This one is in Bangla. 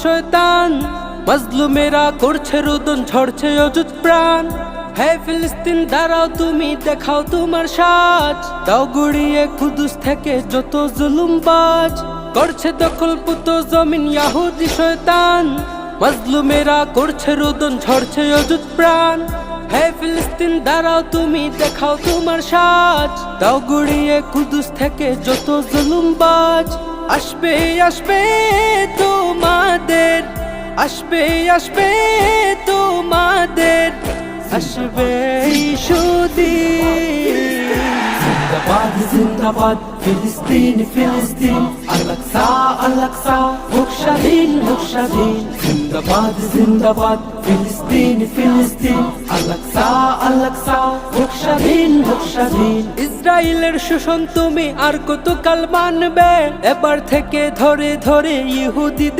শয়তান মাজলুমেরা করছে রোদন, ঝরছে অযুত প্রাণ। হে ফিলিস্তিন দাঁড়াও, তুমি দেখাও তোমার সাজ, দাও গুড়িয়ে কুদুস থেকে যত জুলুমবাজ। করছে দখলপুত জমিন ইহুদি শয়তান, মাজলুমেরা করছে রোদন, ঝরছে অযুত প্রাণ। হে ফিলিস্তিন দাঁড়াও, তুমি দেখাও তোমার সাজ, দাও গুড়িয়ে কুদুস থেকে যত জুলুমবাজ। আসবে আসবে তোমাদের, আসবে আসবে তোমাদের, আসবে সুদিন। জিন্দাবাদ জিন্দাবাদ ফিলিস্তিন ফিলিস্তিন, আল-আকসা আল-আকসা হোক স্বাধীন হোক স্বাধীন। জিন্দাবাদ জিন্দাবাদ ফিলিস্তিন ফিলিস্তিন, আল-আকসা আল-আকসা হোক স্বাধীন হোক স্বাধীন। ইসরায়েলের শোষণ তুমি আর কতকাল মানবে? এবার থেকে ধরে ধরে ইহুদিদের